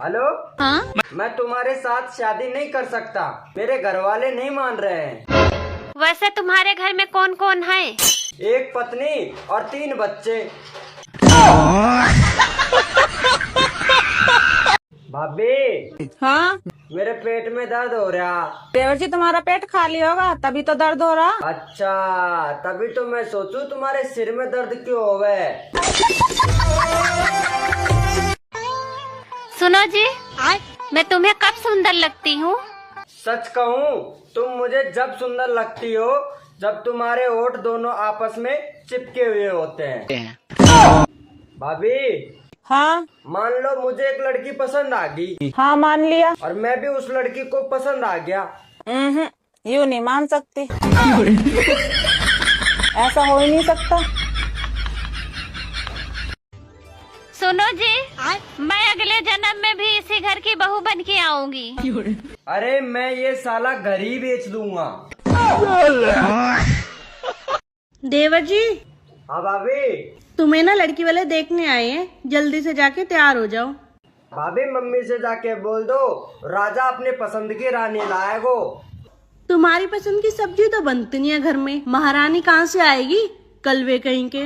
Hello. हाँ? मैं तुम्हारे साथ शादी नहीं कर सकता, मेरे घर वाले नहीं मान रहे हैं। वैसे तुम्हारे घर में कौन कौन है? एक पत्नी और 3 बच्चे। भाभी। हाँ मेरे पेट में दर्द हो रहा। देवर जी, तुम्हारा पेट खाली होगा तभी तो दर्द हो रहा। अच्छा, तभी तो मैं सोचूं तुम्हारे सिर में दर्द क्यों होवे। सुनो जी, मैं तुम्हें कब सुंदर लगती हूँ? सच कहूँ, तुम मुझे जब सुंदर लगती हो जब तुम्हारे होठ दोनों आपस में चिपके हुए होते हैं। भाभी। हाँ मान लो मुझे एक लड़की पसंद आ गई। हाँ मान लिया। और मैं भी उस लड़की को पसंद आ गया। यूँ नहीं मान सकती। ऐसा हो ही नहीं सकता। सुनो जी, मैं अगले जन्म में भी इसी घर की बहू बन के आऊंगी। अरे मैं ये साला घर ही बेच दूंगा। देवर जी, हाँ भाभी। तुम्हें ना लड़की वाले देखने आए हैं, जल्दी से जाके तैयार हो जाओ। भाभी मम्मी से जाके बोल दो राजा अपने पसंद की रानी लाएगो। तुम्हारी पसंद की सब्जी तो बनती नहीं है घर में, महारानी कहाँ से आएगी? कलवे कहीं के।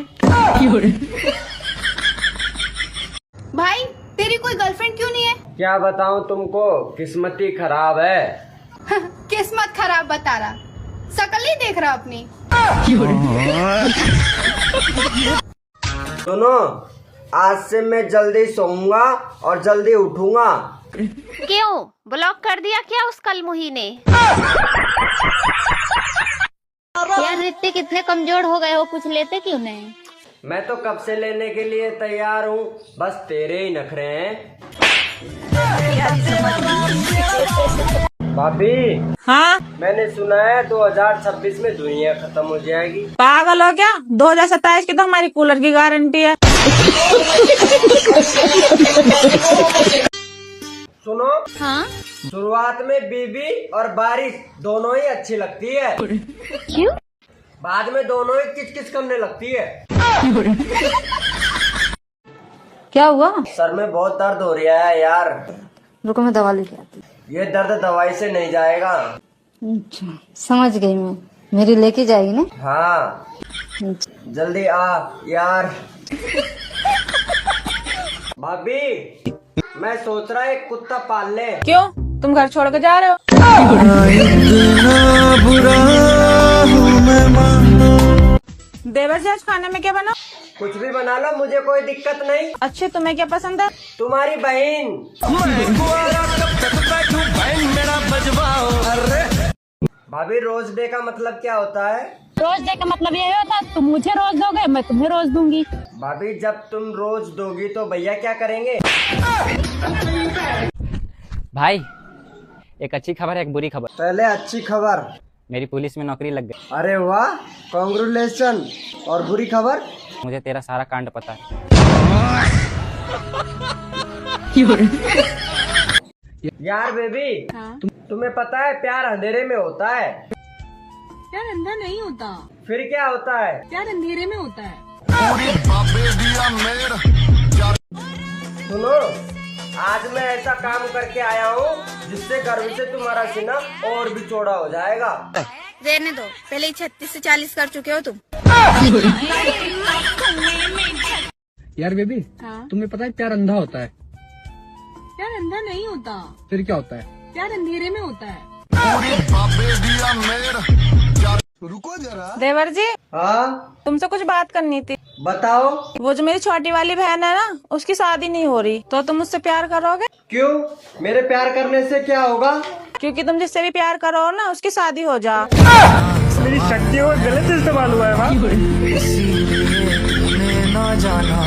भाई, तेरी कोई गर्लफ्रेंड क्यों नहीं है? क्या बताऊं तुमको, किस्मत ही खराब है। किस्मत खराब बता रहा, शकल ही देख रहा अपनी। सुनो, आज से मैं जल्दी सोऊंगा और जल्दी उठूंगा। क्यों, ब्लॉक कर दिया क्या उस कलमुही ने? यार ऋतिक, कितने कमजोर हो गए हो, कुछ लेते क्यों नहीं? मैं तो कब से लेने के लिए तैयार हूँ, बस तेरे ही नखरे हैं। भाभी। हाँ मैंने सुना है 2026 में दुनिया खत्म हो जाएगी। पागल हो क्या? 2027 की तो हमारी कूलर की गारंटी है। सुनो। हाँ? शुरुआत में बीबी और बारिश दोनों ही अच्छी लगती है। क्यों? बाद में दोनों ही किचकिच करने लगती है। क्या हुआ? सर में बहुत दर्द हो रहा है यार। रुको, मैं दवा लेके आती ये दर्द दवाई से नहीं जाएगा। हूँ। अच्छा, समझ गई मैं। मेरी लेके जाएगी ना? हाँ, जल्दी आ यार। भाभी, मैं सोच रहा एक कुत्ता पाल ले। क्यों, तुम घर छोड़ के जा रहे हो? देवर जी, आज खाने में क्या बना? कुछ भी बना लो, मुझे कोई दिक्कत नहीं। अच्छे, तुम्हें क्या पसंद है? तुम्हारी बहन। भाभी, रोज डे का मतलब क्या होता है? रोज डे का मतलब यही होता है, तुम मुझे रोज दोगे, मैं तुम्हें रोज दूंगी। भाभी, जब तुम रोज दोगी तो भैया क्या करेंगे? भाई, एक अच्छी खबर है, एक बुरी खबर। पहले अच्छी खबर। मेरी पुलिस में नौकरी लग गई। अरे वाह, कांग्रेचुलेशन। और बुरी खबर? मुझे तेरा सारा कांड पता है। यार बेबी, तुम्हें पता है प्यार अंधेरे में होता है। यार अंधा नहीं होता, फिर क्या होता है? यार अंधेरे में होता है। सुनो, आज मैं ऐसा काम करके आया हूँ जिससे गर्व से तुम्हारा सीना और भी चौड़ा हो जाएगा। रहने दो, पहले ही 36 से 40 कर चुके हो तुम। यार बेबी, तुम्हें पता है प्यार अंधा होता है। यार अंधा नहीं होता, फिर क्या होता है? यार अंधेरे में होता है। रुको जरा। देवर जी, हाँ, तुमसे कुछ बात करनी थी। बताओ। वो जो मेरी छोटी वाली बहन है ना, उसकी शादी नहीं हो रही, तो तुम मुझसे प्यार करोगे? क्यों? मेरे प्यार करने से क्या होगा? क्योंकि तुम जिससे भी प्यार करो ना, उसकी शादी हो जा। मेरी शक्तियों का गलत इस्तेमाल हुआ है। ना जाना